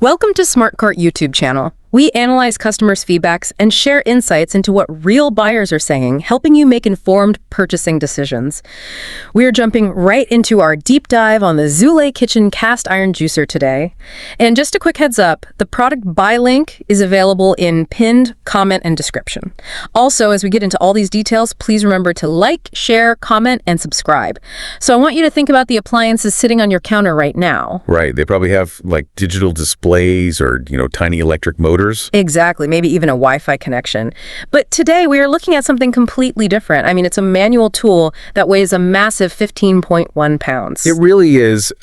Welcome to SmartCart YouTube channel. We analyze customers' feedbacks and share insights into what real buyers are saying, helping you make informed purchasing decisions. We are jumping right into our deep dive on the Zulay kitchen cast iron juicer today. And just a quick heads up, the product buy link is available in pinned comment and description. Also, as we get into all these details, please remember to like, share, comment, and subscribe. So I want you to think about the appliances sitting on your counter right now. Right. They probably have like digital displays or, tiny electric motors. Exactly, maybe even a Wi-Fi connection. But today we are looking at something completely different. I mean, it's a manual tool that weighs a massive 15.1 pounds. It really is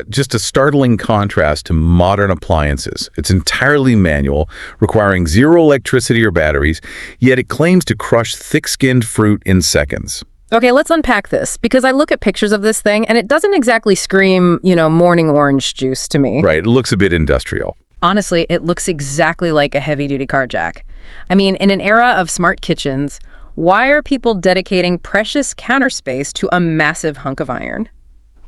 just a startling contrast to modern appliances. It's entirely manual, requiring zero electricity or batteries, yet it claims to crush thick-skinned fruit in seconds. Okay, let's unpack this, because I look at pictures of this thing and it doesn't exactly scream, morning orange juice to me. Right, it looks a bit industrial. Honestly, it looks exactly like a heavy-duty car jack. I mean, in an era of smart kitchens, why are people dedicating precious counter space to a massive hunk of iron?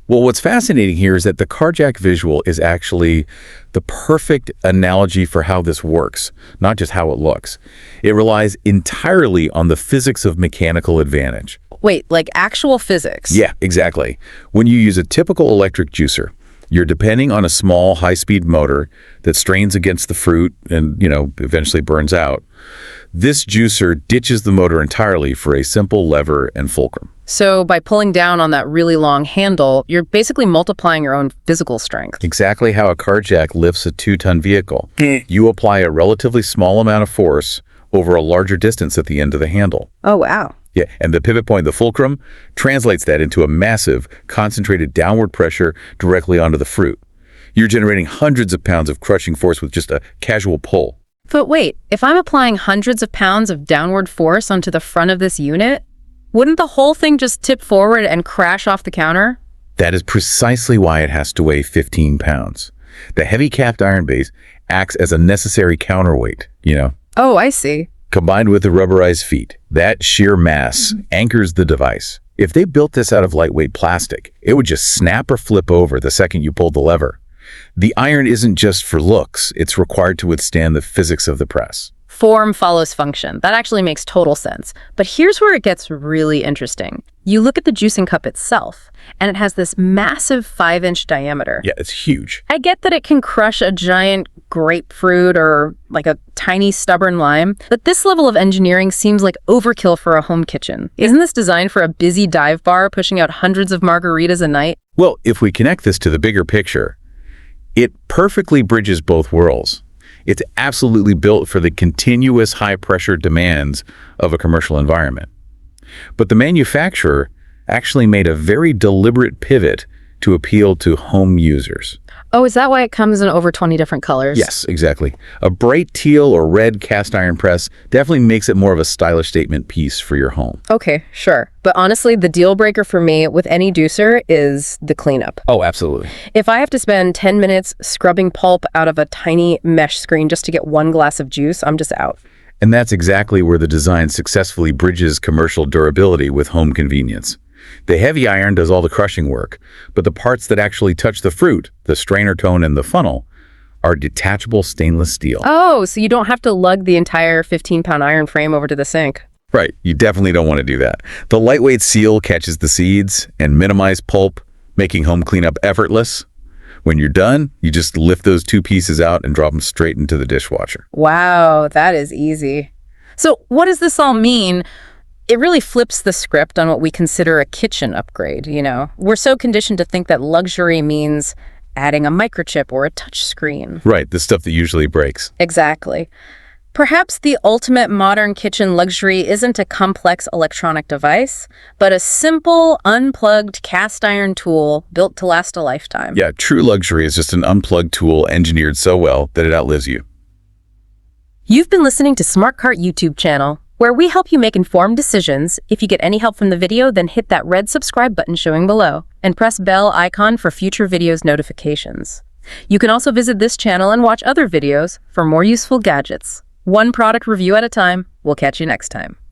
Well, what's fascinating here is that the car jack visual is actually the perfect analogy for how this works, not just how it looks. It relies entirely on the physics of mechanical advantage. Wait, like actual physics? Yeah, exactly. When you use a typical electric juicer, you're depending on a small, high-speed motor that strains against the fruit and, eventually burns out. This juicer ditches the motor entirely for a simple lever and fulcrum. So by pulling down on that really long handle, you're basically multiplying your own physical strength. Exactly how a car jack lifts a 2-ton vehicle. You apply a relatively small amount of force over a larger distance at the end of the handle. Oh, wow. Yeah, and the pivot point, the fulcrum, translates that into a massive, concentrated downward pressure directly onto the fruit. You're generating hundreds of pounds of crushing force with just a casual pull. But wait, if I'm applying hundreds of pounds of downward force onto the front of this unit, wouldn't the whole thing just tip forward and crash off the counter? That is precisely why it has to weigh 15 pounds. The heavy cast iron base acts as a necessary counterweight, Oh, I see. Combined with the rubberized feet, that sheer mass anchors the device. If they built this out of lightweight plastic, it would just snap or flip over the second you pulled the lever. The iron isn't just for looks, it's required to withstand the physics of the press. Form follows function. That actually makes total sense. But here's where it gets really interesting. You look at the juicing cup itself, and it has this massive 5-inch diameter. Yeah, it's huge. I get that it can crush a giant grapefruit or like a tiny stubborn lime, but this level of engineering seems like overkill for a home kitchen. Isn't this designed for a busy dive bar pushing out hundreds of margaritas a night? Well, if we connect this to the bigger picture, it perfectly bridges both worlds. It's absolutely built for the continuous high-pressure demands of a commercial environment. But the manufacturer actually made a very deliberate pivot to appeal to home users. Oh, is that why it comes in over 20 different colors? Yes, exactly. A bright teal or red cast iron press definitely makes it more of a stylish statement piece for your home. Okay, sure. But honestly, the deal breaker for me with any juicer is the cleanup. Oh, absolutely. If I have to spend 10 minutes scrubbing pulp out of a tiny mesh screen just to get one glass of juice, I'm just out. And that's exactly where the design successfully bridges commercial durability with home convenience. The heavy iron does all the crushing work, but the parts that actually touch the fruit, the strainer tone and the funnel, are detachable stainless steel. Oh, so you don't have to lug the entire 15-pound iron frame over to the sink. Right, you definitely don't want to do that. The lightweight seal catches the seeds and minimizes pulp, making home cleanup effortless. When you're done, you just lift those two pieces out and drop them straight into the dishwasher. Wow, that is easy. So what does this all mean? It really flips the script on what we consider a kitchen upgrade, We're so conditioned to think that luxury means adding a microchip or a touch screen. Right, the stuff that usually breaks. Exactly. Perhaps the ultimate modern kitchen luxury isn't a complex electronic device, but a simple, unplugged cast iron tool built to last a lifetime. Yeah, true luxury is just an unplugged tool engineered so well that it outlives you. You've been listening to SmartCart YouTube channel, where we help you make informed decisions. If you get any help from the video, then hit that red subscribe button showing below and press bell icon for future videos notifications. You can also visit this channel and watch other videos for more useful gadgets. One product review at a time. We'll catch you next time.